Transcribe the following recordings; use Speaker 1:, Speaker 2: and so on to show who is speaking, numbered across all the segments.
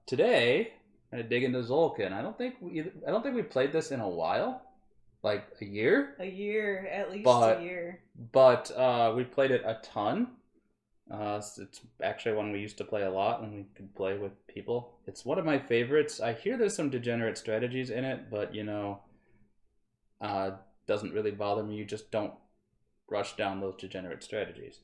Speaker 1: Today, I'm gonna dig into Tzolk'in. I don't think we played this in a while, like a year.
Speaker 2: A year, at least a
Speaker 1: But
Speaker 2: year.
Speaker 1: we played it a ton. It's actually one we used to play a lot when we could play with people. It's one of my favorites. I hear there's some degenerate strategies in it, but uh, doesn't really bother me. You just don't rush down those degenerate strategies.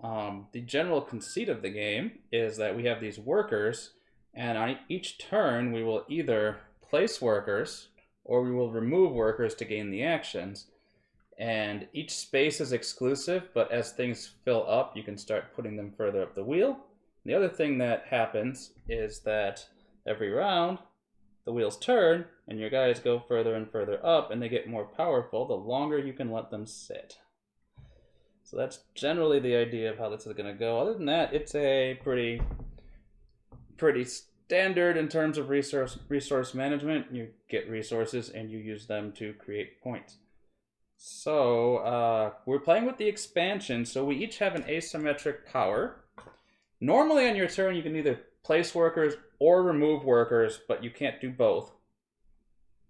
Speaker 1: The general conceit of the game is that we have these workers, and on each turn we will either place workers or we will remove workers to gain the actions. And each space is exclusive, but as things fill up, you can start putting them further up the wheel. The other thing that happens is that every round, the wheels turn, and your guys go further and further up, and they get more powerful the longer you can let them sit. So that's generally the idea of how this is going to go. Other than that, it's a pretty standard in terms of resource management. You get resources and you use them to create points. So we're playing with the expansion, so we each have an asymmetric power. Normally on your turn you can either place workers or remove workers, but you can't do both.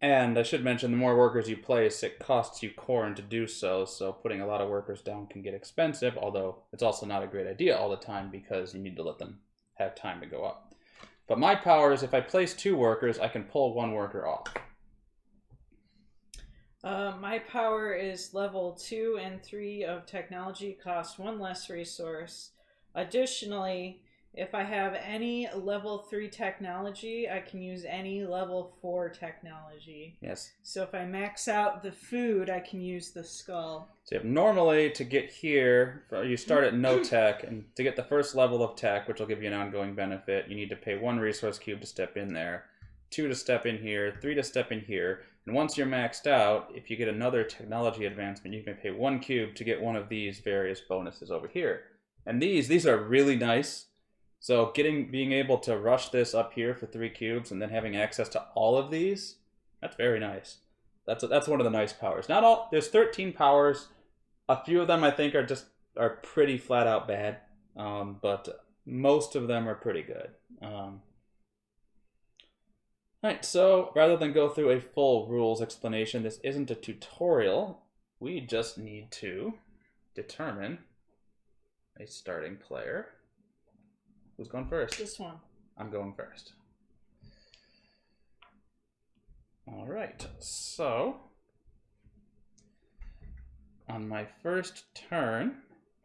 Speaker 1: And I should mention, the more workers you place, it costs you corn to do so, so putting a lot of workers down can get expensive, although it's also not a great idea all the time because you need to let them have time to go up. But my power is if I place 2 workers, I can pull 1 worker off.
Speaker 2: My power is level 2 and 3 of technology, cost 1 less resource. Additionally, if I have any level 3 technology, I can use any level 4 technology.
Speaker 1: Yes.
Speaker 2: So if I max out the food, I can use the skull.
Speaker 1: So you have normally to get here, you start at no tech, and to get the first level of tech, which will give you an ongoing benefit, you need to pay 1 resource cube to step in there, 2 to step in here, 3 to step in here. And once you're maxed out, if you get another technology advancement, you can pay 1 cube to get one of these various bonuses over here. And these are really nice. So being able to rush this up here for 3 cubes and then having access to all of these, that's very nice. That's one of the nice powers. Not all. There's 13 powers. A few of them I think are pretty flat out bad, but most of them are pretty good. Alright, so rather than go through a full rules explanation, this isn't a tutorial. We just need to determine a starting player. Who's going first?
Speaker 2: This one.
Speaker 1: I'm going first. Alright, so on my first turn,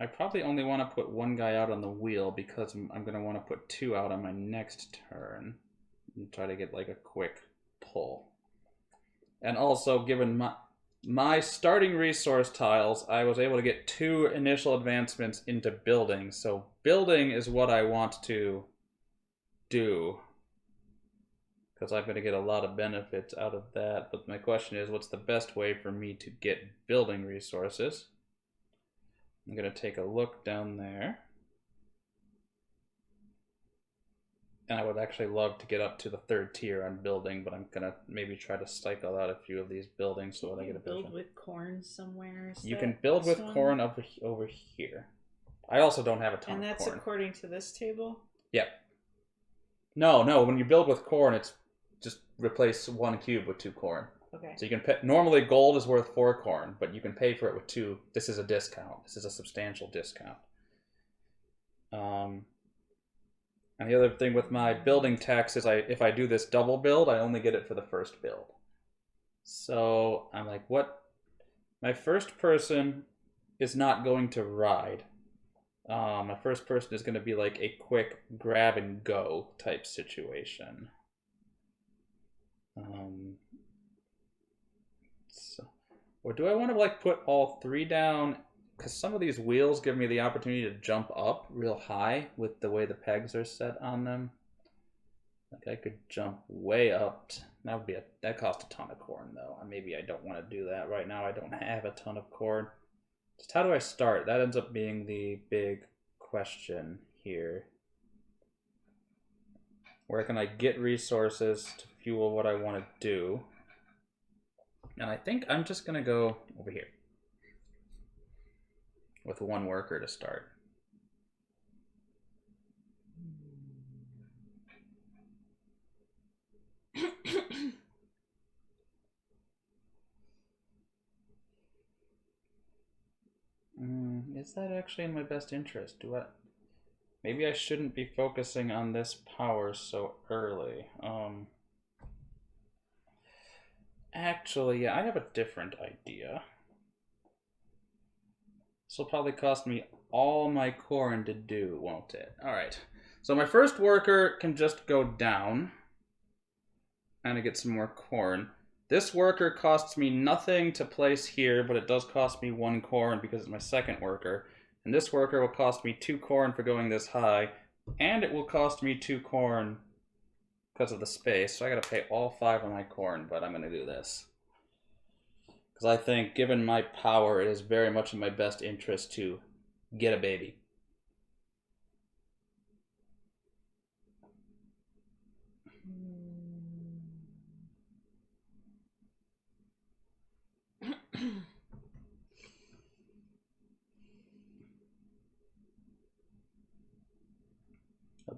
Speaker 1: I probably only want to put 1 guy out on the wheel because I'm going to want to put 2 out on my next turn. And try to get like a quick pull. And also, given my starting resource tiles, I was able to get 2 initial advancements into building. So building is what I want to do, because I'm going to get a lot of benefits out of that. But my question is, what's the best way for me to get building resources? I'm going to take a look down there. And I would actually love to get up to the 3rd tier on building, but I'm gonna maybe try to cycle out a few of these buildings so that I get a
Speaker 2: build with corn somewhere.
Speaker 1: You can build with corn over here. I also don't have a ton of corn.
Speaker 2: And that's according to this table?
Speaker 1: Yeah. No. When you build with corn, it's just replace 1 cube with 2 corn.
Speaker 2: Okay.
Speaker 1: So you can pay, normally gold is worth 4 corn, but you can pay for it with 2. This is a discount. This is a substantial discount. And the other thing with my building tax is if I do this double build, I only get it for the first build. So I'm like, what? My first person is not going to ride. My first person is going to be like a quick grab and go type situation. Or do I want to like put all 3 down? Because some of these wheels give me the opportunity to jump up real high with the way the pegs are set on them. Like I could jump way up. That costs a ton of corn though. Maybe I don't want to do that right now. I don't have a ton of corn. Just how do I start? That ends up being the big question here. Where can I get resources to fuel what I want to do? And I think I'm just going to go over here with 1 worker to start. Is that actually in my best interest? Maybe I shouldn't be focusing on this power so early. Actually, yeah, I have a different idea. This will probably cost me all my corn to do, won't it? Alright. So my first worker can just go down. And I get some more corn. This worker costs me nothing to place here, but it does cost me 1 corn because it's my second worker. And this worker will cost me 2 corn for going this high. And it will cost me 2 corn because of the space. So I gotta pay all 5 of my corn, but I'm gonna do this. Because I think, given my power, it is very much in my best interest to get a baby.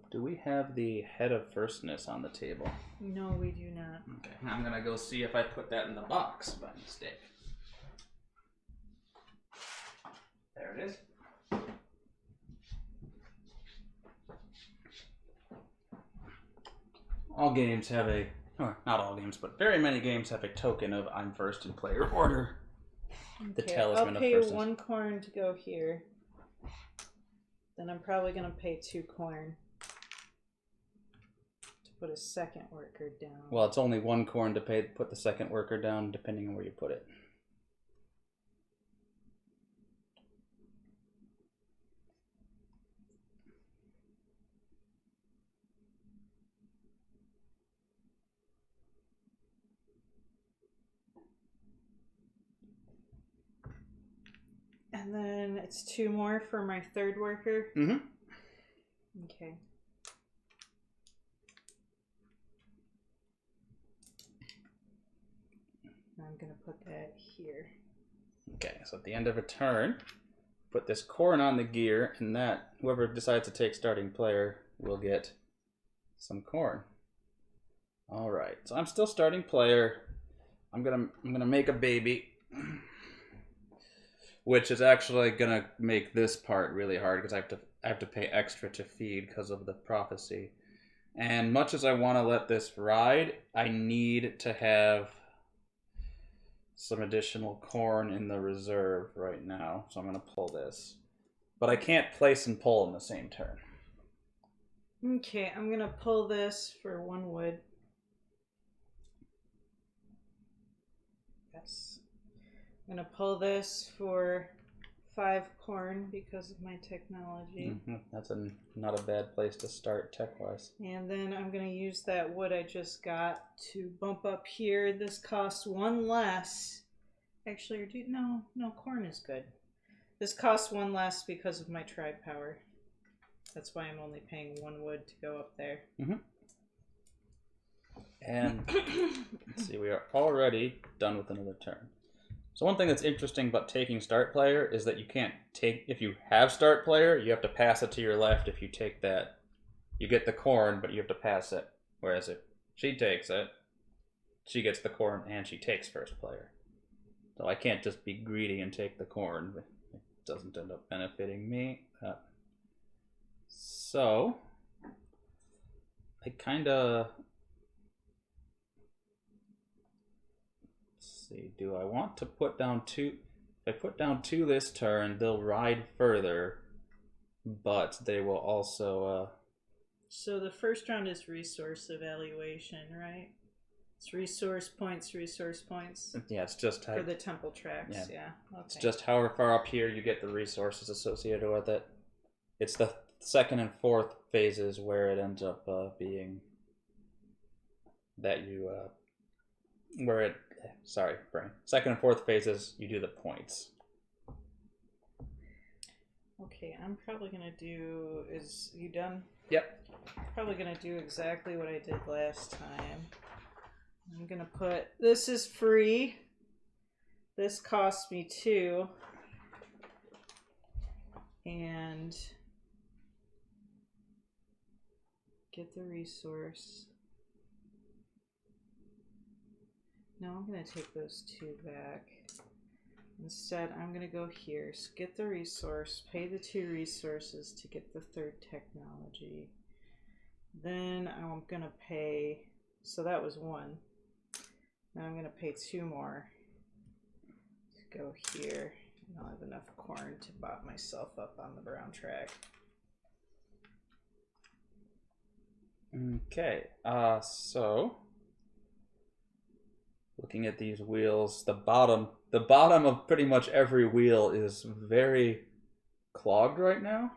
Speaker 1: Do we have the head of firstness on the table?
Speaker 2: No, we do not.
Speaker 1: Okay, I'm gonna go see if I put that in the box by mistake. There it is. All games have a, or not all games, but very many games have a token of I'm first in player order.
Speaker 2: Okay,
Speaker 1: The talisman
Speaker 2: I'll pay
Speaker 1: of firstness.
Speaker 2: 1 corn to go here. Then I'm probably going to pay 2 corn to put a second worker down.
Speaker 1: Well, it's only 1 corn to put the second worker down, depending on where you put it.
Speaker 2: And then it's 2 more for my third worker.
Speaker 1: Mm-hmm.
Speaker 2: Okay. I'm going to put that here.
Speaker 1: Okay, so at the end of a turn, put this corn on the gear, and that whoever decides to take starting player will get some corn. All right, so I'm still starting player. I'm gonna make a baby, which is actually gonna make this part really hard because I have to pay extra to feed because of the prophecy. And much as I want to let this ride, I need to have some additional corn in the reserve right now, so I'm gonna pull this. But I can't place and pull in the same turn.
Speaker 2: Okay, I'm going to pull this for 1 wood. Yes. I'm going to pull this for 5 corn because of my technology.
Speaker 1: That's not a bad place to start tech-wise.
Speaker 2: And then I'm going to use that wood I just got to bump up here. This costs 1 less. Actually, no, corn is good. This costs 1 less because of my tribe power. That's why I'm only paying 1 wood to go up there.
Speaker 1: Mm-hmm. And let's see, we are already done with another turn. So one thing that's interesting about taking start player is that you can't take, if you have start player, you have to pass it to your left. If you take that, you get the corn, but you have to pass it. Whereas if she takes it, she gets the corn and she takes first player. So I can't just be greedy and take the corn. It doesn't end up benefiting me. So I kind of, let's see, do I want to put down 2? If I put down 2 this turn, they'll ride further, but they will also
Speaker 2: So the first round is resource evaluation, right? It's resource points.
Speaker 1: yeah, it's just
Speaker 2: for the temple tracks. Yeah. Okay.
Speaker 1: It's just however far up here you get the resources associated with it. It's the second and fourth phases where it ends up being that you where it brain. Second and fourth phases you do the points.
Speaker 2: Okay, I'm probably gonna do. Is you done?
Speaker 1: Yep.
Speaker 2: Probably gonna do exactly what I did last time. I'm gonna put, this is free. This cost me 2. And get the resource. No, I'm gonna take those 2 back. Instead, I'm going to go here, get the resource, pay the 2 resources to get the 3rd technology. Then I'm going to pay, so that was 1. Now I'm going to pay 2 more to go here. I don't have enough corn to bop myself up on the brown track.
Speaker 1: Okay, so looking at these wheels, the bottom of pretty much every wheel is very clogged right now.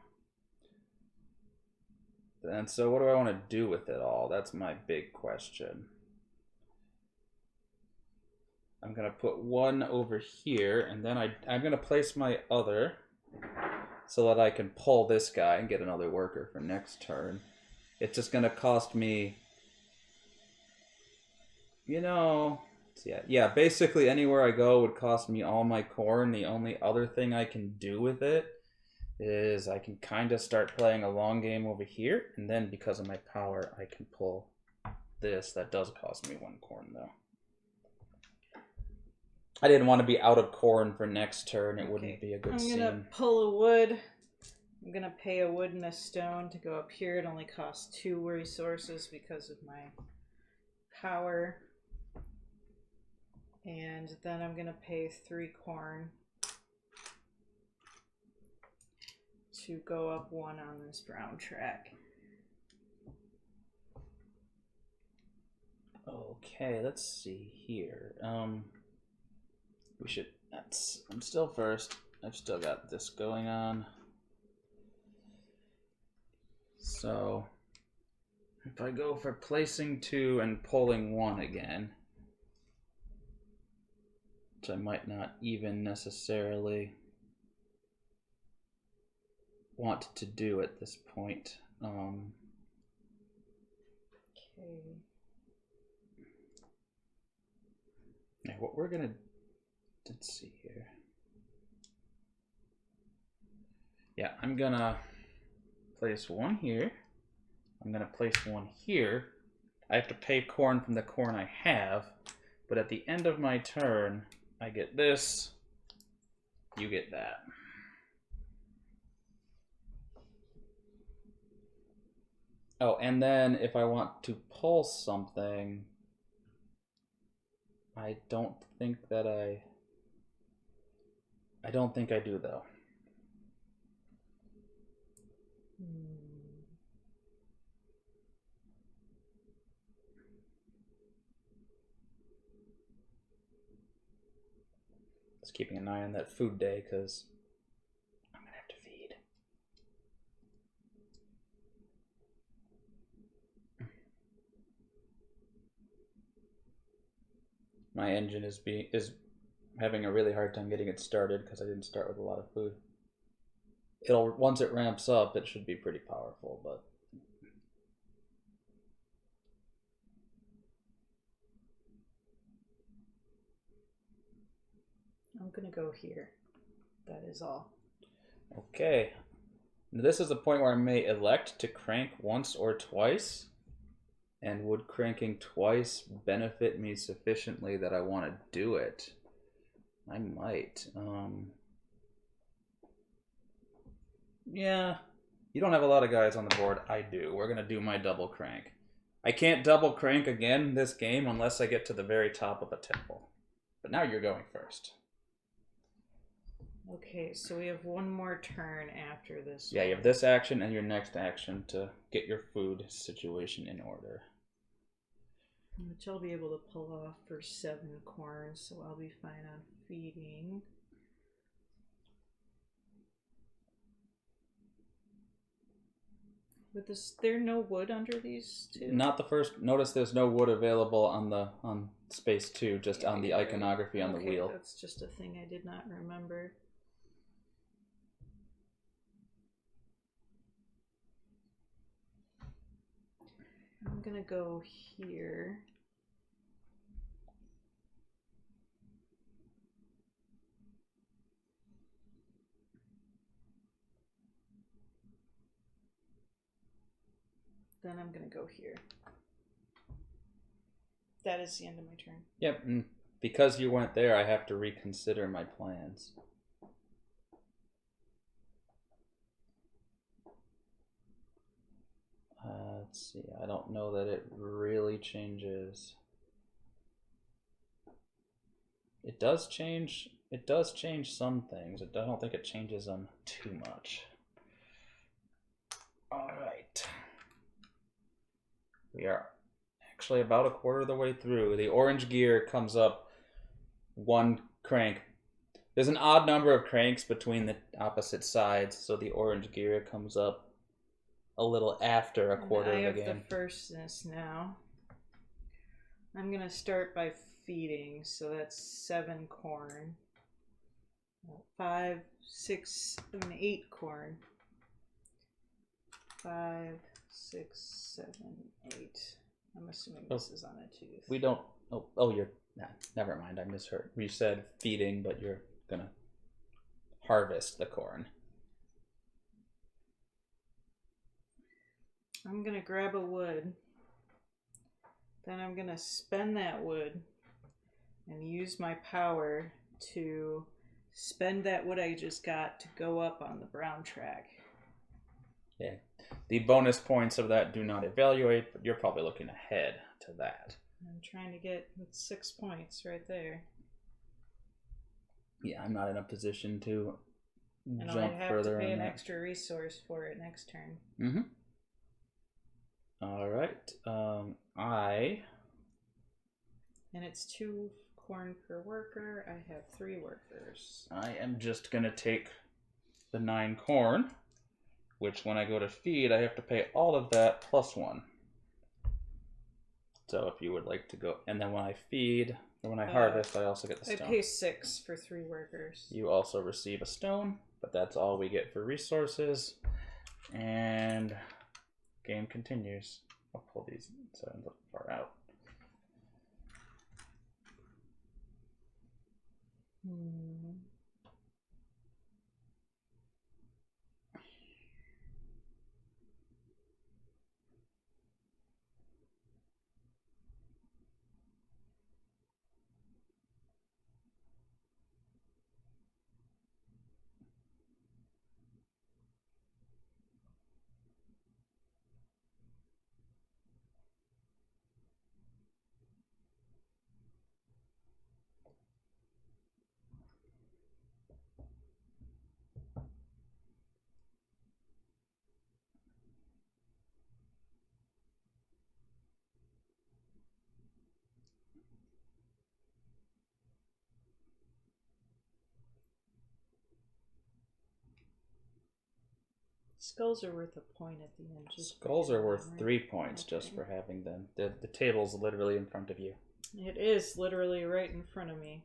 Speaker 1: And so what do I want to do with it all? That's my big question. I'm going to put 1 over here, and then I'm going to place my other so that I can pull this guy and get another worker for next turn. It's just going to cost me, yeah, basically anywhere I go would cost me all my corn. The only other thing I can do with it is I can kind of start playing a long game over here, and then because of my power, I can pull this. That does cost me 1 corn, though. I didn't want to be out of corn for next turn. It wouldn't be a good scene.
Speaker 2: I'm going to pull a wood. I'm going to pay a wood and a stone to go up here. It only costs 2 resources because of my power. And then I'm going to pay 3 corn to go up 1 on this brown track.
Speaker 1: Okay, let's see here. I'm still first. I've still got this going on. So, if I go for placing 2 and pulling 1 again, which I might not even necessarily want to do at this point.
Speaker 2: Okay.
Speaker 1: Yeah, what we're gonna, let's see here. Yeah, I'm gonna place 1 here. I'm gonna place 1 here. I have to pay corn from the corn I have, but at the end of my turn, I get this, you get that. Oh, and then if I want to pull something, I don't think I do, though. Just keeping an eye on that food day, because I'm going to have to feed. My engine is having a really hard time getting it started because I didn't start with a lot of food. Once it ramps up, it should be pretty powerful, but
Speaker 2: I'm gonna go here. That is all.
Speaker 1: Okay. This is the point where I may elect to crank once or twice. And would cranking twice benefit me sufficiently that I want to do it? I might. Yeah. You don't have a lot of guys on the board. I do. We're going to do my double crank. I can't double crank again this game unless I get to the very top of a temple. But now you're going first.
Speaker 2: Okay, so we have 1 more turn after this.
Speaker 1: Yeah, you have this action and your next action to get your food situation in order.
Speaker 2: Which I'll be able to pull off for 7 corn, so I'll be fine on feeding. With this, there no wood under these 2?
Speaker 1: Not the first. Notice there's no wood available on space 2, just on the iconography on the wheel.
Speaker 2: That's just a thing I did not remember. I'm gonna go here. Then I'm gonna go here. That is the end of my turn.
Speaker 1: Yep. because you weren't there, I have to reconsider my plans. Let's see. I don't know that it really changes. It does change. It does change some things. I don't think it changes them too much. All right. We are actually about a quarter of the way through. The orange gear comes up one crank. There's an odd number of cranks between the opposite sides, so the orange gear comes up a little after a quarter of the game.
Speaker 2: I have the firstness now. I'm gonna start by feeding, so that's 7 corn. 5, 6, 7, 8 corn. 5, 6, 7, 8. I'm assuming this is on a tooth.
Speaker 1: We don't. Oh, you're. Nah, never mind. I misheard. You said feeding, but you're gonna harvest the corn.
Speaker 2: I'm gonna grab a wood. Then I'm gonna spend that wood and use my power to spend that wood I just got to go up on the brown track.
Speaker 1: Yeah. The bonus points of that do not evaluate, but you're probably looking ahead to that.
Speaker 2: I'm trying to get 6 points right there.
Speaker 1: Yeah, I'm not in a position to
Speaker 2: and
Speaker 1: jump
Speaker 2: I'd have
Speaker 1: further.
Speaker 2: to pay an extra resource for it next turn.
Speaker 1: Mm-hmm. All right.
Speaker 2: And it's 2 corn per worker. I have 3 workers.
Speaker 1: I am just gonna take the 9 corn, which when I go to feed, I have to pay all of that plus 1. So if you would like to go, and then when I feed, or when I harvest, I also get the stone.
Speaker 2: I pay 6 for 3 workers.
Speaker 1: You also receive a stone, but that's all we get for resources. And game continues. I'll pull these so I don't look far out.
Speaker 2: Skulls are worth a point at the end.
Speaker 1: Skulls are worth 3 points just for having them. The table's literally in front of you.
Speaker 2: It is literally right in front of me.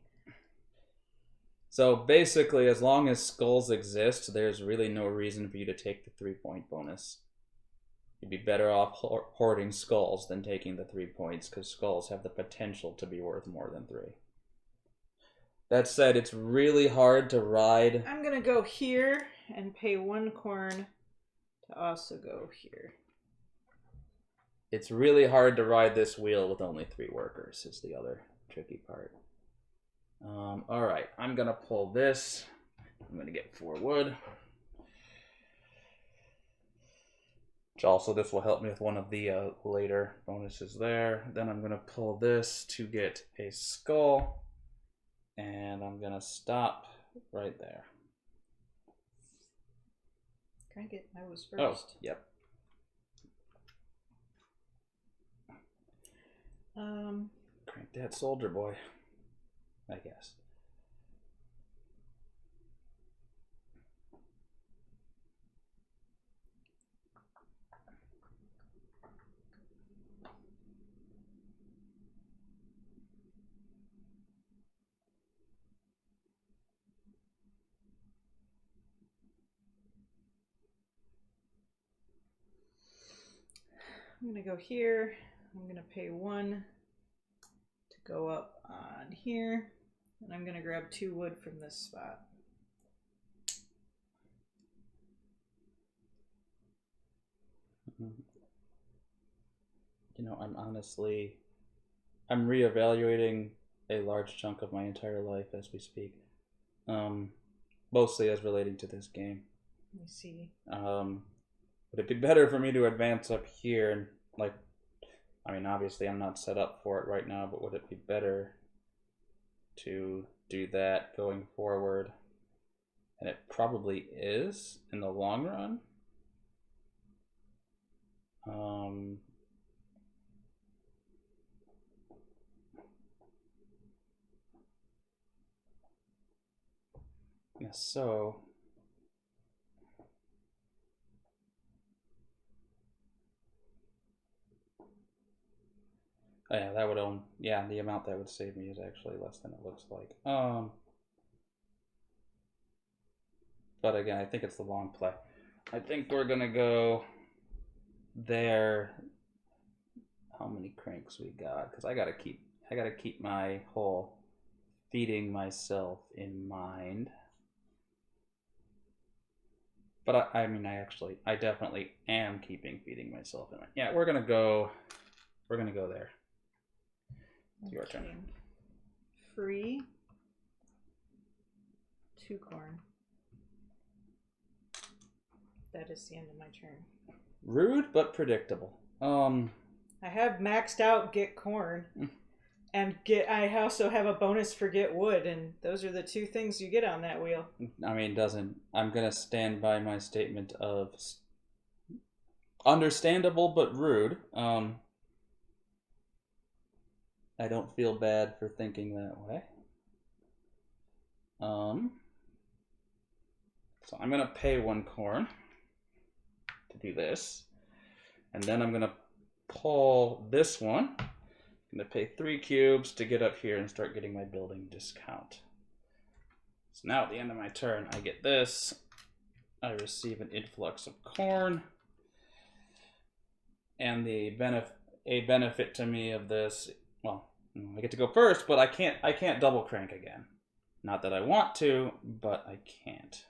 Speaker 1: So basically, as long as skulls exist, there's really no reason for you to take the 3-point bonus. You'd be better off hoarding skulls than taking the 3 points, because skulls have the potential to be worth more than 3. That said, it's really hard to ride.
Speaker 2: I'm going to go here and pay 1 corn to also go here.
Speaker 1: It's really hard to ride this wheel with only 3 workers, is the other tricky part. Alright, I'm going to pull this. I'm going to get 4 wood. Which also, this will help me with one of the later bonuses there. Then I'm going to pull this to get a skull. And I'm going to stop right there.
Speaker 2: Crank it. I was first.
Speaker 1: Oh, yep. Crank that soldier boy, I guess.
Speaker 2: I'm going to go here. I'm going to pay 1 to go up on here. And I'm going to grab 2 wood from this spot.
Speaker 1: You know, I'm reevaluating a large chunk of my entire life as we speak. Mostly as relating to this game.
Speaker 2: I see.
Speaker 1: Would it be better for me to advance up here and, like, I mean, obviously I'm not set up for it right now, but would it be better to do that going forward? And it probably is in the long run. Yeah, so oh, yeah, that would own. Yeah, the amount that would save me is actually less than it looks like. But again, I think it's the long play. I think we're gonna go there. How many cranks we got? Because I gotta keep my whole feeding myself in mind. But I mean, I definitely am keeping feeding myself in mind. Yeah, we're gonna go there. It's your turn.
Speaker 2: Free. 2 corn. That is the end of my turn.
Speaker 1: Rude but predictable.
Speaker 2: I have maxed out get corn, and I also have a bonus for get wood, and those are the 2 things you get on that wheel.
Speaker 1: I mean, I'm gonna stand by my statement of understandable but rude. I don't feel bad for thinking that way. So I'm gonna pay 1 corn to do this, and then I'm gonna pull this one. I'm gonna pay 3 cubes to get up here and start getting my building discount. So now at the end of my turn, I get this. I receive an influx of corn, and a benefit to me of this. Well, I get to go first, but I can't double crank again. Not that I want to, but I can't.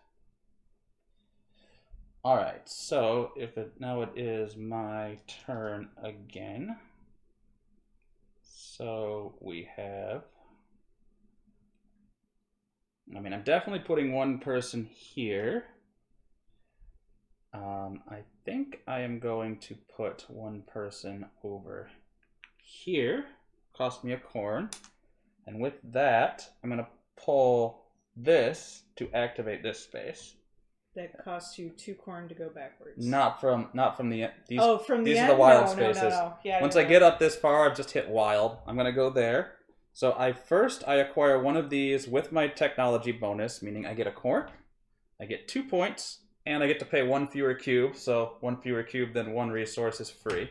Speaker 1: All right, so now it is my turn again. So we have. I mean, I'm definitely putting 1 person here. I think I am going to put 1 person over here. Cost me a corn. And with that, I'm going to pull this to activate this space.
Speaker 2: That costs you 2 corn to go backwards.
Speaker 1: Not from the these.
Speaker 2: From
Speaker 1: these
Speaker 2: the
Speaker 1: are
Speaker 2: end?
Speaker 1: the wild
Speaker 2: No.
Speaker 1: spaces.
Speaker 2: Yeah.
Speaker 1: Once I get up this far, I've just hit wild. I'm gonna go there. So I acquire 1 of these with my technology bonus, meaning I get a corn, I get 2 points, and I get to pay 1 fewer cube. So 1 fewer cube than 1 resource is free.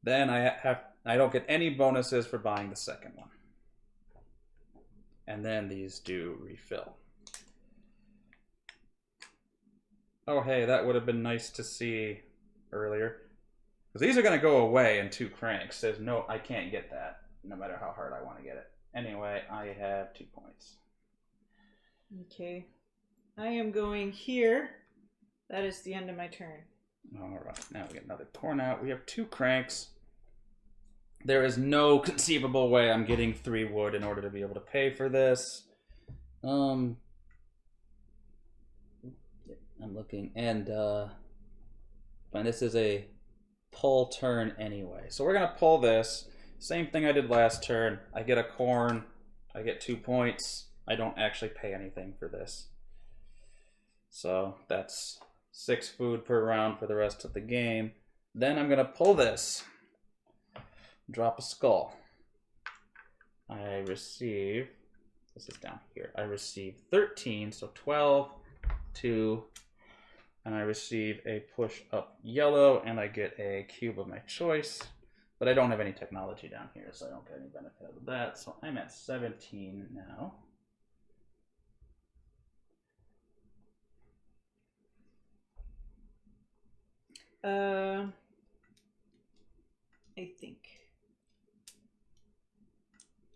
Speaker 1: Then I don't get any bonuses for buying the second one. And then these do refill. Oh, hey, that would have been nice to see earlier. Because these are going to go away in 2 cranks. I can't get that, no matter how hard I want to get it. Anyway, I have 2 points.
Speaker 2: Okay. I am going here. That is the end of my turn.
Speaker 1: All right, now we get another corn out. We have 2 cranks. There is no conceivable way I'm getting 3 wood in order to be able to pay for this. I'm looking, and this is a pull turn anyway. So we're gonna pull this. Same thing I did last turn. I get a corn, I get 2 points. I don't actually pay anything for this. So that's 6 food per round for the rest of the game. Then I'm gonna pull this. Drop a skull. I receive, this is down here, I receive 13, so 12, 2, and I receive a push up yellow, and I get a cube of my choice, but I don't have any technology down here, so I don't get any benefit of that, so I'm at 17 now.
Speaker 2: I think.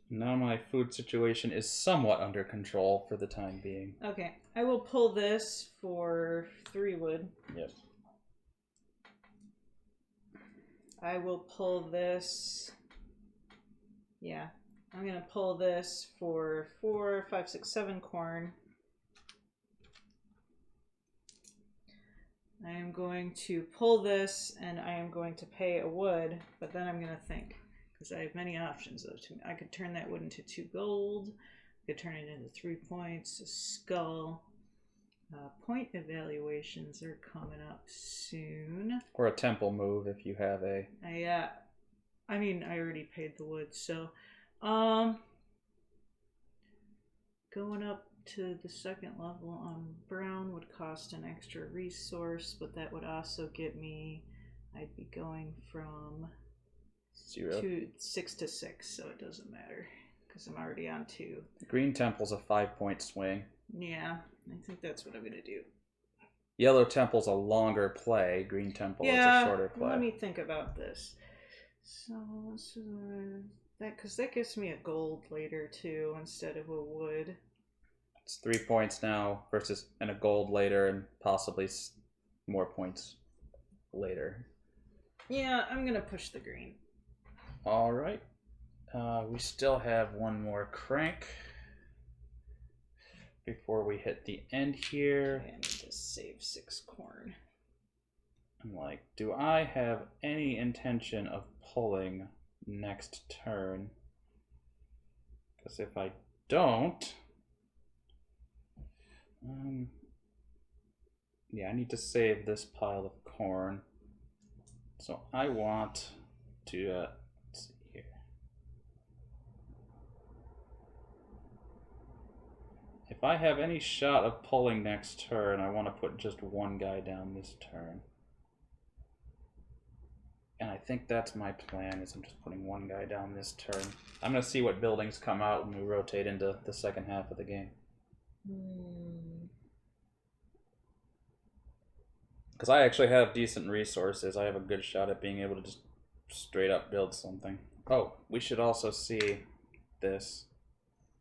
Speaker 1: Now my food situation is somewhat under control for the time being.
Speaker 2: Okay, I will pull this for 3 wood.
Speaker 1: Yep.
Speaker 2: I will pull this. Yeah, I'm gonna pull this for 4, 5, 6, 7 corn. I am going to pull this, and I am going to pay a wood, but then I'm going to think, because I have many options. Though. I could turn that wood into 2 gold, I could turn it into 3 points, a skull. Point evaluations are coming up soon.
Speaker 1: Or a temple move if you have a...
Speaker 2: I mean, I already paid the wood, so... Going up to the second level on brown would cost an extra resource, but that would also get me, I'd be going from 6 to 6, so it doesn't matter because I'm already on 2.
Speaker 1: Green temple's a 5-point swing.
Speaker 2: Yeah, I think that's what I'm gonna do.
Speaker 1: Yellow temple's a longer play. Green temple is a shorter play.
Speaker 2: Let me think about this. So that because that gives me a gold later too instead of a wood.
Speaker 1: It's 3 points now versus and a gold later and possibly more points later.
Speaker 2: Yeah, I'm gonna push the green.
Speaker 1: All right. We still have one more crank before we hit the end here.
Speaker 2: I need to save 6 corn.
Speaker 1: I'm like, do I have any intention of pulling next turn? Because if I don't... yeah, I need to save this pile of corn. So I want to, let's see here. If I have any shot of pulling next turn, I want to put just one guy down this turn. And I think that's my plan, is I'm just putting one guy down this turn. I'm going to see what buildings come out when we rotate into the second half of the game. Because I actually have decent resources. I have a good shot at being able to just straight up build something. Oh, we should also see this.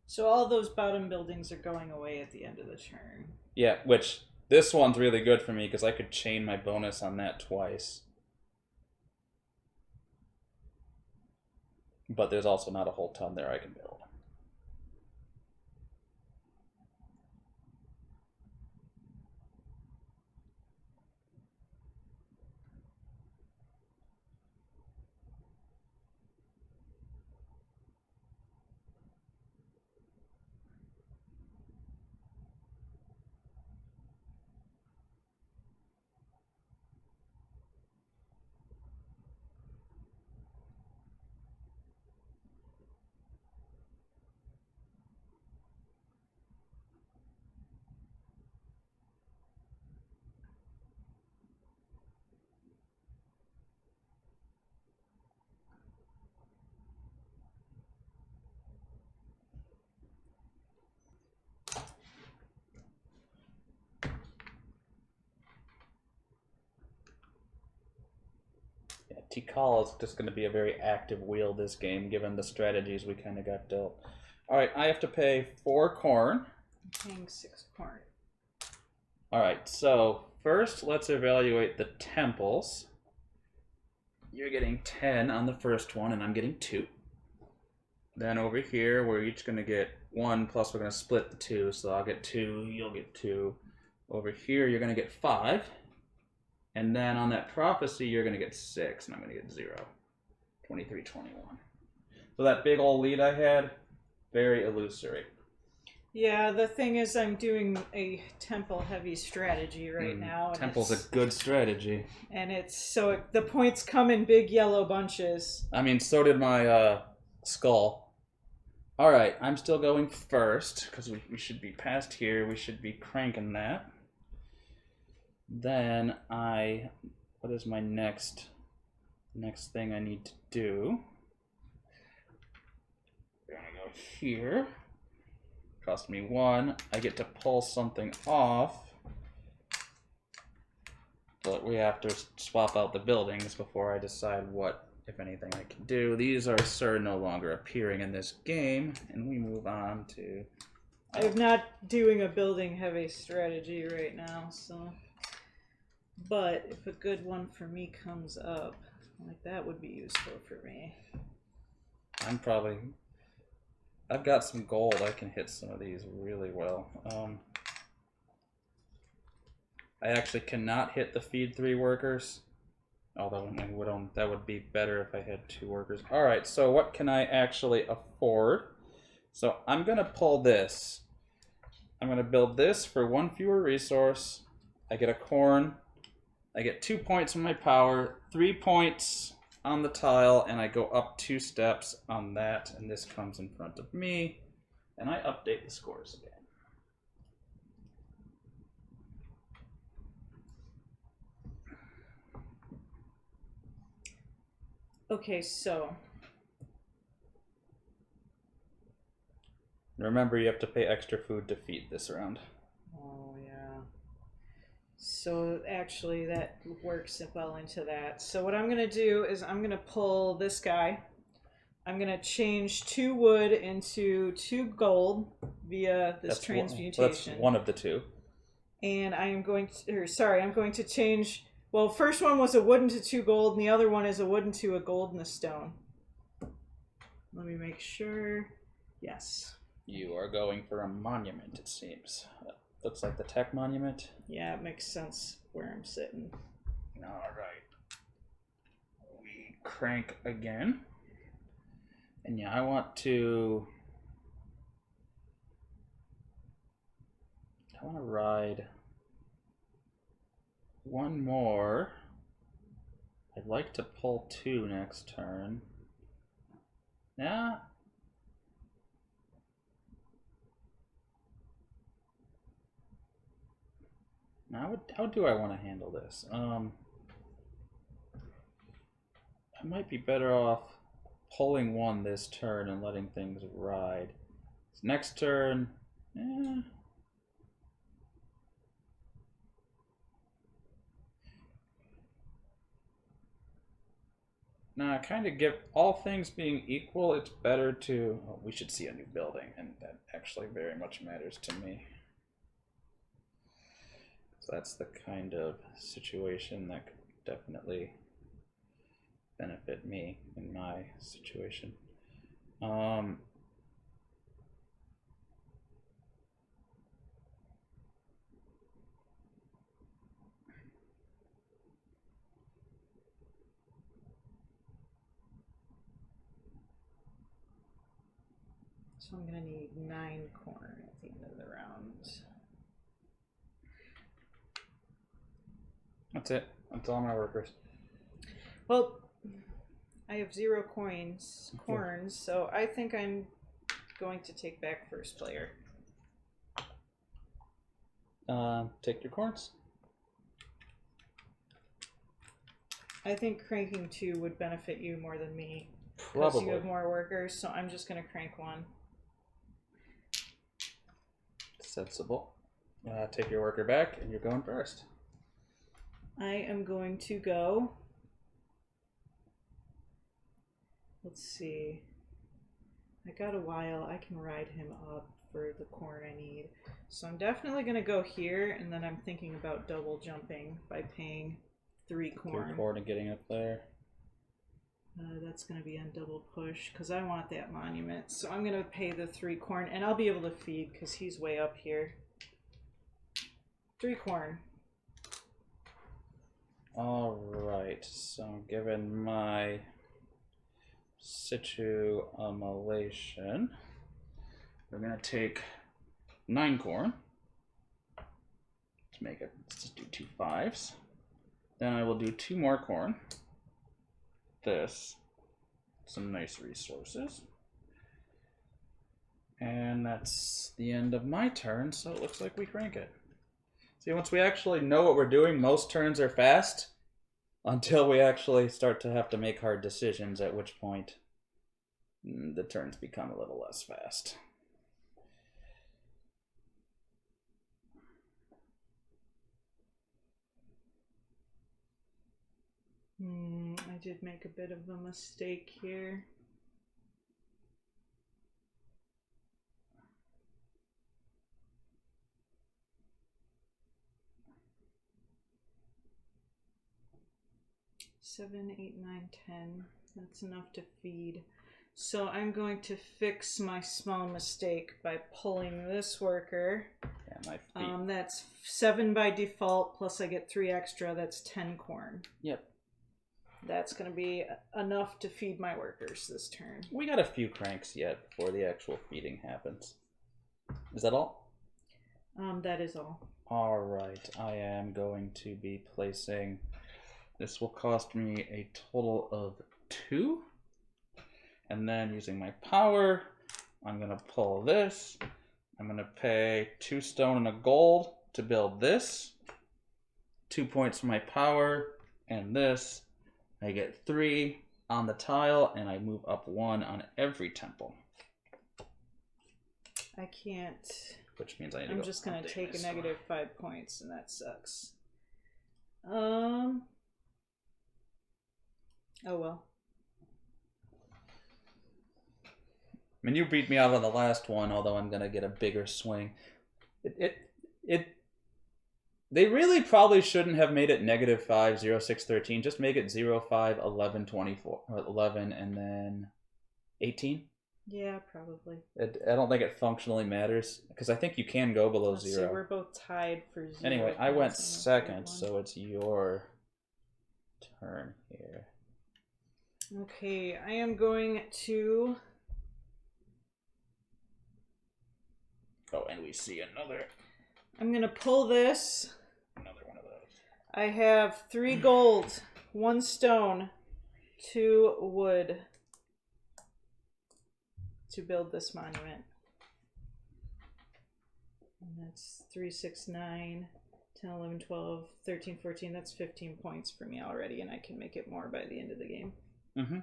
Speaker 2: So all those bottom buildings are going away at the end of the turn.
Speaker 1: Yeah, which this one's really good for me because I could chain my bonus on that twice. But there's also not a whole ton there I can build. Tikal is just going to be a very active wheel this game, given the strategies we kind of got dealt. Alright, I have to pay 4 corn.
Speaker 2: I'm paying 6 corn.
Speaker 1: Alright, so first let's evaluate the temples. You're getting 10 on the first one, and I'm getting 2. Then over here, we're each going to get 1, plus we're going to split the 2, so I'll get 2, you'll get 2. Over here, you're going to get 5. And then on that prophecy, you're going to get 6, and I'm going to get 0. 23, 21. So that big old lead I had, very illusory.
Speaker 2: Yeah, the thing is I'm doing a temple-heavy strategy right now. And
Speaker 1: Temple's a good strategy.
Speaker 2: And it's, so the points come in big yellow bunches.
Speaker 1: I mean, so did my skull. Alright, I'm still going first, because we should be past here. We should be cranking that. Then what is my next thing I need to do? We're gonna go here. Cost me 1. I get to pull something off. But we have to swap out the buildings before I decide what, if anything, I can do. These are, sir, no longer appearing in this game. And we move on to...
Speaker 2: I'm not doing a building-heavy strategy right now, so... But if a good one for me comes up, like that would be useful for me.
Speaker 1: I'm probably... I've got some gold. I can hit some of these really well. I actually cannot hit the feed 3 workers. Although that would be better if I had 2 workers. Alright, so what can I actually afford? So I'm going to pull this. I'm going to build this for 1 fewer resource. I get a corn. I get 2 points on my power, 3 points on the tile, and I go up 2 steps on that, and this comes in front of me, and I update the scores again.
Speaker 2: Okay, so
Speaker 1: remember, you have to pay extra food to feed this round.
Speaker 2: oh yeah. So actually that works well into that. So what I'm gonna do is I'm gonna pull this guy. I'm gonna change 2 wood into 2 gold via this transmutation.
Speaker 1: That's one of the 2.
Speaker 2: And I am going to, I'm going to change. Well, first one was a wood into 2 gold, and the other one is a wood into a gold and a stone. Let me make sure. Yes.
Speaker 1: You are going for a monument, it seems. Looks like the tech monument.
Speaker 2: Yeah, it makes sense where I'm sitting.
Speaker 1: Alright. We crank again. And yeah, I want to ride 1 more. I'd like to pull 2 next turn. Yeah. Now, how do I want to handle this? I might be better off pulling 1 this turn and letting things ride. Next turn, Now, kind of give all things being equal, it's better to. Oh, we should see a new building, and that actually very much matters to me. So that's the kind of situation that could definitely benefit me in my situation.
Speaker 2: So I'm gonna need 9 corn at the end of the round.
Speaker 1: That's it. That's all my workers.
Speaker 2: Well, I have 0 corns, so I think I'm going to take back first player.
Speaker 1: Take your corns.
Speaker 2: I think cranking 2 would benefit you more than me.
Speaker 1: Probably.
Speaker 2: Because you have more workers, so I'm just going to crank 1.
Speaker 1: Sensible. Take your worker back, and you're going first.
Speaker 2: I am going to go. Let's see. I got a while. I can ride him up for the corn I need. So I'm definitely going to go here, and then I'm thinking about double jumping by paying 3 corn.
Speaker 1: 3 corn and getting up there.
Speaker 2: That's going to be on double push because I want that monument. So I'm going to pay the 3 corn, and I'll be able to feed because he's way up here. 3 corn.
Speaker 1: Alright, so given my situation, we're going to take 9 corn. Let's just do 2 5s. Then I will do 2 more corn. This. Some nice resources. And that's the end of my turn, so it looks like we crank it. See, once we actually know what we're doing, most turns are fast until we actually start to have to make hard decisions, at which point the turns become a little less fast.
Speaker 2: I did make a bit of a mistake here. Seven, 8, 9, 10. That's enough to feed. So I'm going to fix my small mistake by pulling this worker.
Speaker 1: Yeah, my feet.
Speaker 2: That's 7 by default, plus I get 3 extra. That's 10 corn.
Speaker 1: Yep.
Speaker 2: That's going to be enough to feed my workers this turn.
Speaker 1: We got a few cranks yet before the actual feeding happens. Is that all?
Speaker 2: That is all.
Speaker 1: Alright, I am going to be placing... This will cost me a total of 2. And then using my power, I'm going to pull this. I'm going to pay 2 stone and a gold to build this. 2 points for my power. And this, I get 3 on the tile, and I move up 1 on every temple.
Speaker 2: I can't...
Speaker 1: Which means I'm
Speaker 2: just going to take a negative 5 points, and that sucks. Oh well.
Speaker 1: I mean, you beat me out on the last one, although I'm going to get a bigger swing. They really probably shouldn't have made it negative 5, 0, 6, 13. Just make it 0, 5, 11, 24, 11, and then 18.
Speaker 2: Yeah, probably.
Speaker 1: I don't think it functionally matters, because I think you can go below 0.
Speaker 2: So we're both tied for 0.
Speaker 1: Anyway, I went second, so it's your turn here.
Speaker 2: Okay, I am going to...
Speaker 1: Oh, and we see another.
Speaker 2: I'm going to pull this.
Speaker 1: Another one of those.
Speaker 2: I have 3 gold, 1 stone, 2 wood to build this monument. And that's 3, 6, 9, 10, 11, 12, 13, 14. That's 15 points for me already, and I can make it more by the end of the game.
Speaker 1: Mm-hmm.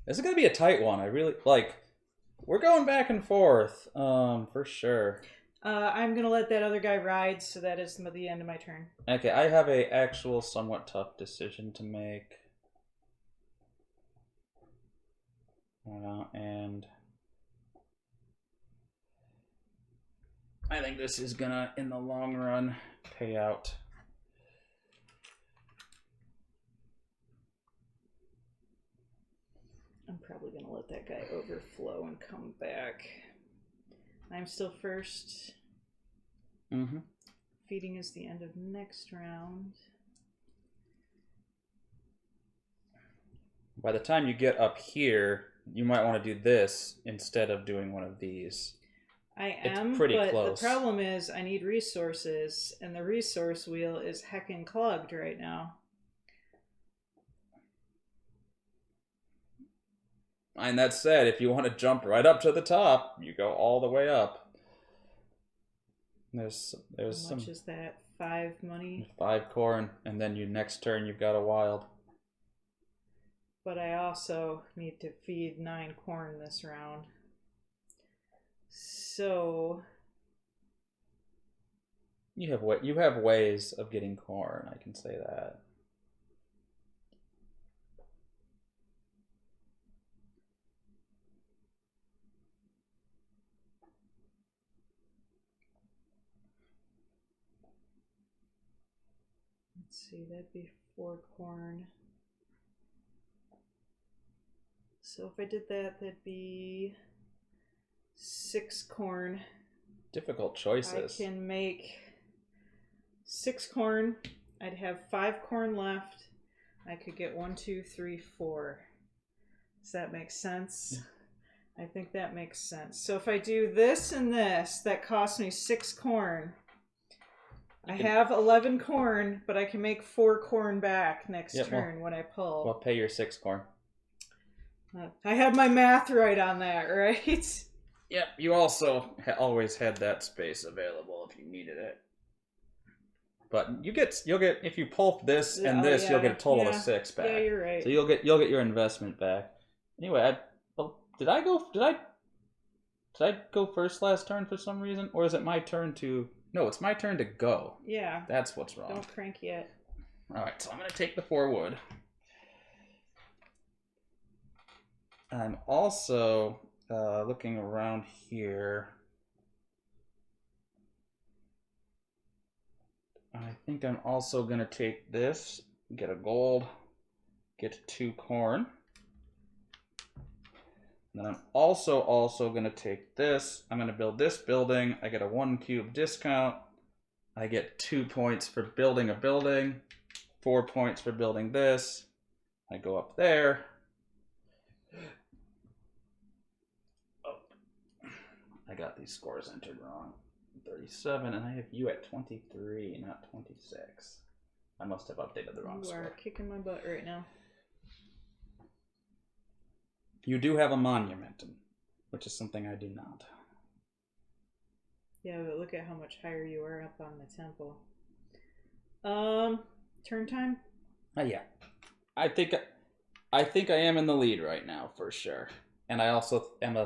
Speaker 1: This is going to be a tight one. I really, we're going back and forth, for sure.
Speaker 2: I'm going to let that other guy ride, so that is the end of my turn.
Speaker 1: Okay, I have a actual somewhat tough decision to make. And I think this is gonna, in the long run, pay out.
Speaker 2: I'm probably going to let that guy overflow and come back. I'm still first.
Speaker 1: Mm-hmm.
Speaker 2: Feeding is the end of next round.
Speaker 1: By the time you get up here, you might want to do this instead of doing one of these.
Speaker 2: It's
Speaker 1: pretty
Speaker 2: but
Speaker 1: close.
Speaker 2: The problem is I need resources, and the resource wheel is heckin' clogged right now.
Speaker 1: And that said, if you want to jump right up to the top, you go all the way up. There's
Speaker 2: How much is that? 5 money?
Speaker 1: 5 corn, and then next turn you've got a wild.
Speaker 2: But I also need to feed 9 corn this round. So
Speaker 1: you have ways of getting corn, I can say that.
Speaker 2: let's see, that'd be 4 corn. So if I did that, that'd be 6 corn.
Speaker 1: Difficult choices.
Speaker 2: I can make 6 corn. I'd have 5 corn left. I could get 1, 2, 3, 4. Does that make sense? I think that makes sense. So if I do this and this, that costs me 6 corn. I have 11 corn, but I can make 4 corn back next turn when I pull.
Speaker 1: Well, pay your 6 corn.
Speaker 2: I had my math right on that, right?
Speaker 1: Yep, you also always had that space available if you needed it. But you'll get if you pull this and this, you'll get a total of 6 back.
Speaker 2: Yeah, you're right.
Speaker 1: So you'll get your investment back. Anyway, did I go first last turn for some reason, or is it my turn to? No, it's my turn to go.
Speaker 2: Yeah.
Speaker 1: That's what's wrong.
Speaker 2: Don't crank yet.
Speaker 1: All right, so I'm gonna take the 4 wood. I'm also looking around here. I think I'm also going to take this, get a gold, get 2 corn. And then I'm also going to take this. I'm going to build this building. I get a 1 cube discount. I get 2 points for building a building. 4 points for building this. I go up there. Oh, I got these scores entered wrong. 37, and I have you at 23, not 26. I must have updated the wrong score.
Speaker 2: You are kicking my butt right now.
Speaker 1: You do have a monument, which is something I do not.
Speaker 2: Yeah, but look at how much higher you are up on the temple. Turn time?
Speaker 1: Yeah. I think I am in the lead right now, for sure. And I also am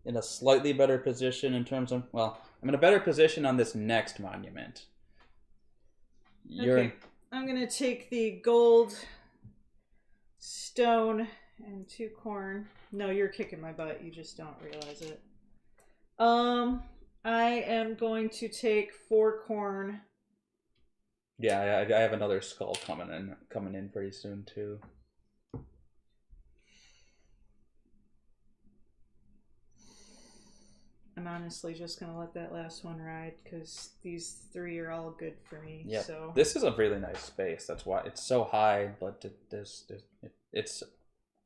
Speaker 1: in a slightly better position in terms of, well, I'm in a better position on this next monument.
Speaker 2: Okay. I'm going to take the gold, stone, and 2 corn. No, you're kicking my butt. You just don't realize it. I am going to take 4 corn.
Speaker 1: Yeah, I have another skull coming in pretty soon too.
Speaker 2: I'm honestly just gonna let that last one ride because these 3 are all good for me.
Speaker 1: Yeah,
Speaker 2: so
Speaker 1: this is a really nice space. That's why it's so high, but it's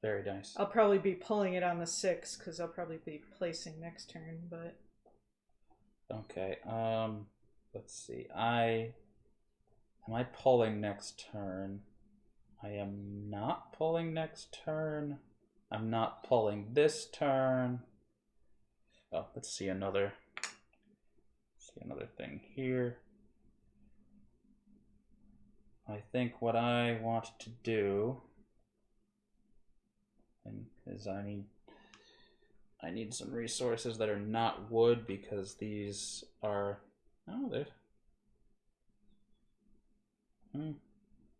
Speaker 1: very nice.
Speaker 2: I'll probably be pulling it on the 6 because I'll probably be placing next turn. But
Speaker 1: okay, let's see. Am I pulling next turn? I am not pulling next turn. I'm not pulling this turn. Oh, let's see another thing here. I think what I want to do is I need some resources that are not wood because these are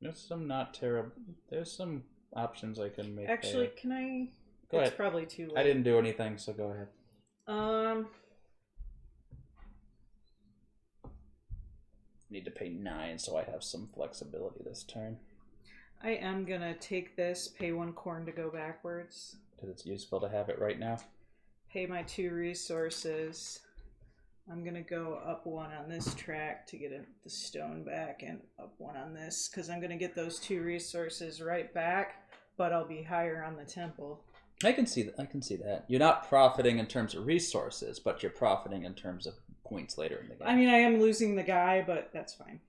Speaker 1: there's some not terrible. There's some options I can make.
Speaker 2: Actually,
Speaker 1: there.
Speaker 2: can I?
Speaker 1: Go ahead.
Speaker 2: It's probably too late.
Speaker 1: I didn't do anything, so go ahead. Need to pay 9, so I have some flexibility this turn.
Speaker 2: I am gonna take this, pay 1 corn to go backwards.
Speaker 1: Because it's useful to have it right now.
Speaker 2: Pay my 2 resources. I'm gonna go up 1 on this track to get the stone back, and up 1 on this because I'm gonna get those 2 resources right back, but I'll be higher on the temple.
Speaker 1: I can see that. You're not profiting in terms of resources, but you're profiting in terms of points later in the game.
Speaker 2: I mean, I am losing the guy, but that's fine.